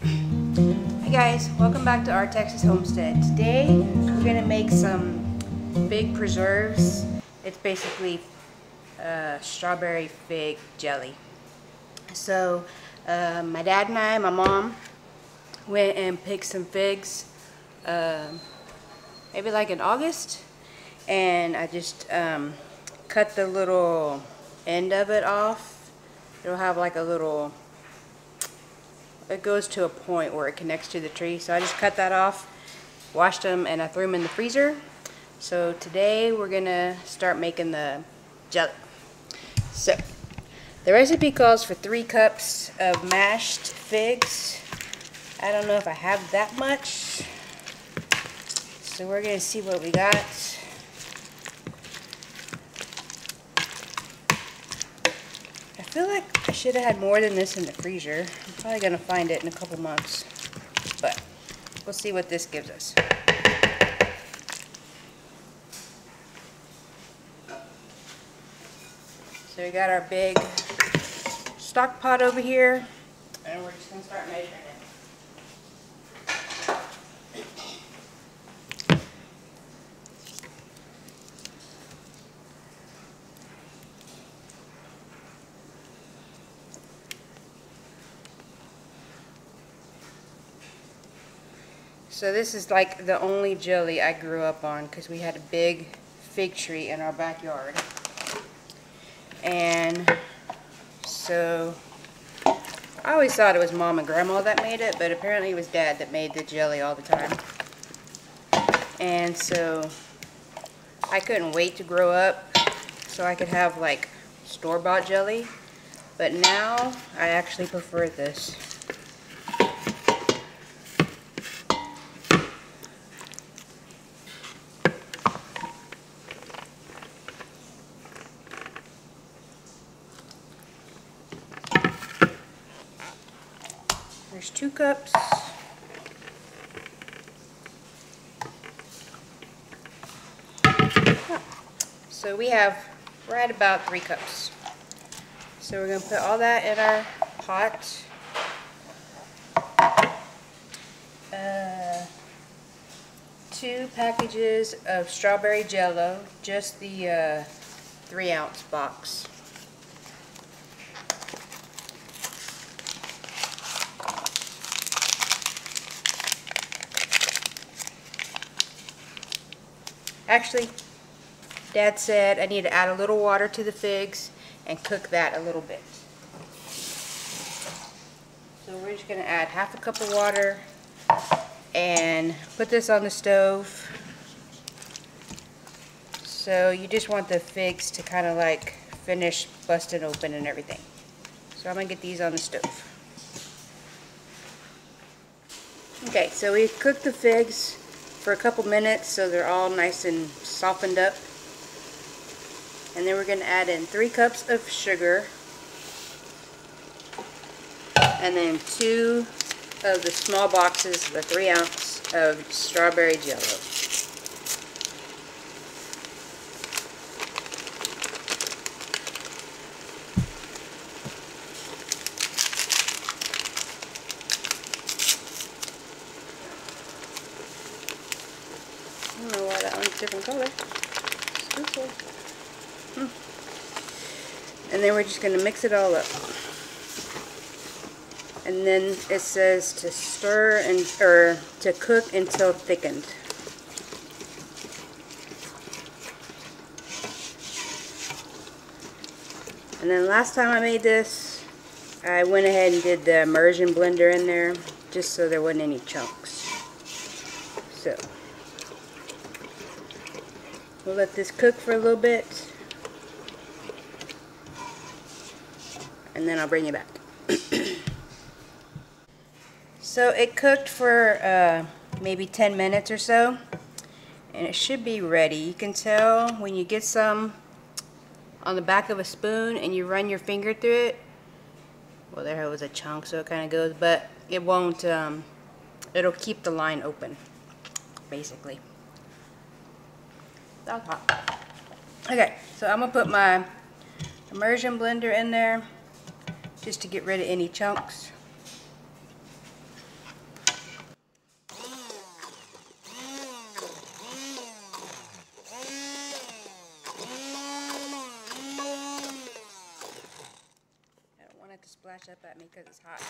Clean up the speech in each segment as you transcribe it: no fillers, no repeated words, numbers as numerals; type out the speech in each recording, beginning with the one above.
Hey guys, welcome back to Our Texas Homestead. Today we're going to make some fig preserves. It's basically strawberry fig jelly. So my dad and I, my mom, went and picked some figs maybe like in August, and I just cut the little end of it off. It'll have like a little, it goes to a point where it connects to the tree, so I just cut that off, washed them, and I threw them in the freezer. So today we're gonna start making the jelly. So the recipe calls for 3 cups of mashed figs. I don't know if I have that much, so we're gonna see what we got. I feel like I should have had more than this in the freezer. I'm probably gonna find it in a couple months, but we'll see what this gives us. So we got our big stock pot over here, and we're just gonna start measuring it. So this is like the only jelly I grew up on because we had a big fig tree in our backyard. And so I always thought it was Mom and Grandma that made it, but apparently it was Dad that made the jelly all the time. And so I couldn't wait to grow up so I could have like store-bought jelly, but now I actually prefer this. There's 2 cups. So we have right about 3 cups. So we're going to put all that in our pot. 2 packages of strawberry jello, just the 3-ounce box. Actually, Dad said I need to add a little water to the figs and cook that a little bit. So we're just going to add half a cup of water and put this on the stove. So you just want the figs to kind of like finish busting open and everything. So I'm going to get these on the stove. Okay, so we cooked the figs for a couple minutes so they're all nice and softened up. And then we're going to add in 3 cups of sugar and then 2 of the small boxes, the 3-ounce of strawberry jello. I don't know why that one's a different color. And then we're just going to mix it all up. And then it says to stir or to cook until thickened. And then last time I made this, I went ahead and did the immersion blender in there just so there wasn't any chunks. So we'll let this cook for a little bit, and then I'll bring you back. So it cooked for maybe 10 minutes or so, and it should be ready. You can tell when you get some on the back of a spoon and you run your finger through it. Well, there was a chunk, so it kind of goes, but it won't, it'll keep the line open, basically. That was hot. Okay, so I'm going to put my immersion blender in there just to get rid of any chunks. flash up at me because it's hot.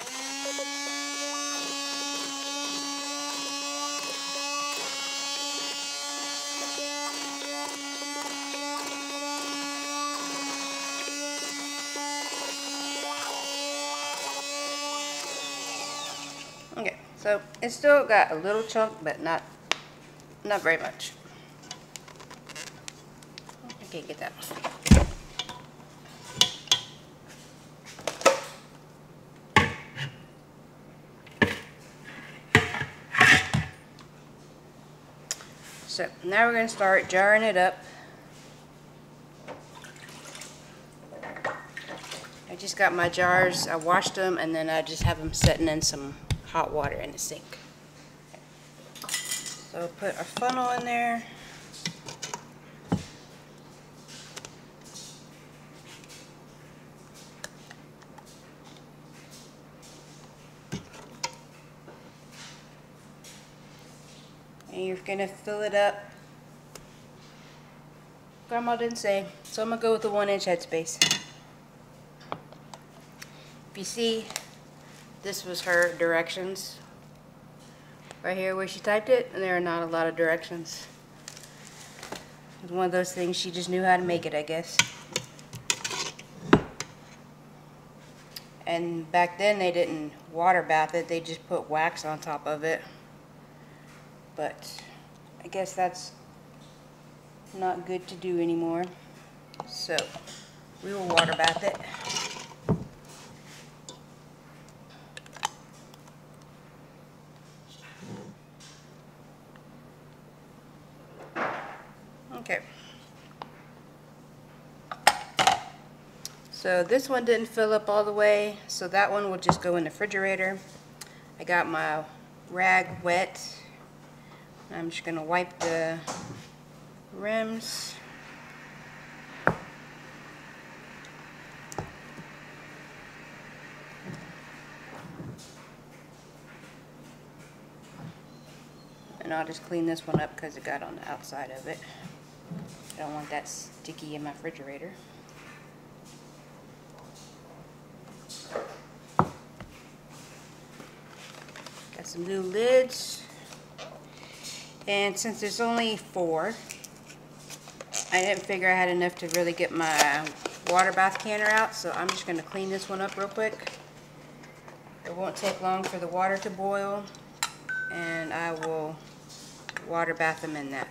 Okay, so it's still got a little chunk, but not very much. I can't get that one. So now we're going to start jarring it up. I just got my jars, I washed them, and then I just have them sitting in some hot water in the sink. So put our funnel in there. And you're going to fill it up. Grandma didn't say, so I'm going to go with the 1-inch headspace. If you see, this was her directions. Right here where she typed it, and there are not a lot of directions. It's one of those things, she just knew how to make it, I guess. And back then they didn't water bath it, they just put wax on top of it. But I guess that's not good to do anymore. So we will water bath it. Okay. So this one didn't fill up all the way, so that one will just go in the refrigerator. I got my rag wet. I'm just going to wipe the rims. And I'll just clean this one up because it got on the outside of it. I don't want that sticky in my refrigerator. Got some new lids. And since there's only 4, I didn't figure I had enough to really get my water bath canner out, so I'm just going to clean this one up real quick. It won't take long for the water to boil, and I will water bath them in that.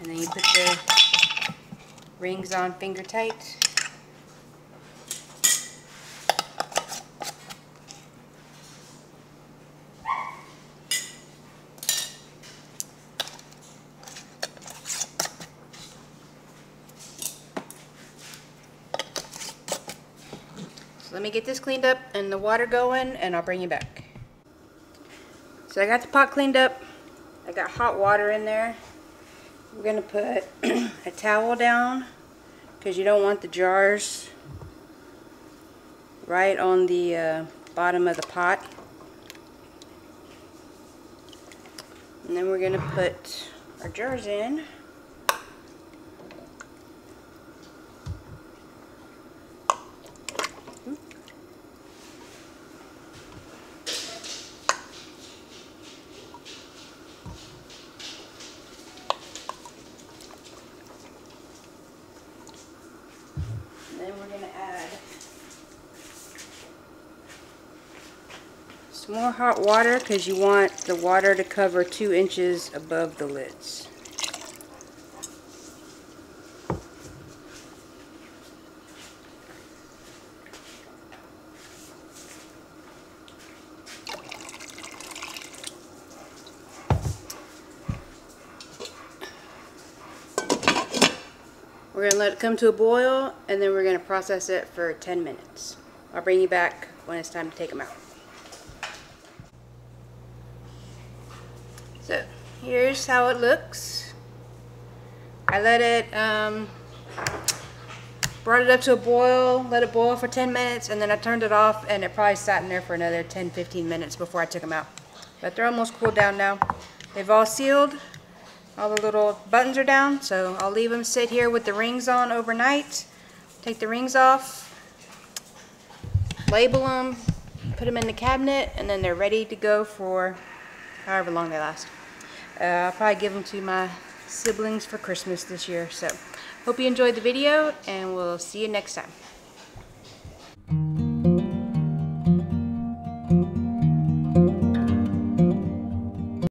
And then you put the rings on finger tight. So let me get this cleaned up and the water going, and I'll bring you back. So I got the pot cleaned up. I got hot water in there. We're going to put a towel down because you don't want the jars right on the bottom of the pot. And then we're going to put our jars in. Then we're going to add some more hot water because you want the water to cover 2 inches above the lids. We're going to let it come to a boil, and then we're going to process it for 10 minutes. I'll bring you back when it's time to take them out. So here's how it looks. I let it, brought it up to a boil, let it boil for 10 minutes, and then I turned it off, and it probably sat in there for another 10-15 minutes before I took them out. But they're almost cooled down now. They've all sealed. All the little buttons are down, so I'll leave them sit here with the rings on overnight. Take the rings off, label them, put them in the cabinet, and then they're ready to go for however long they last. I'll probably give them to my siblings for Christmas this year. So hope you enjoyed the video, and we'll see you next time.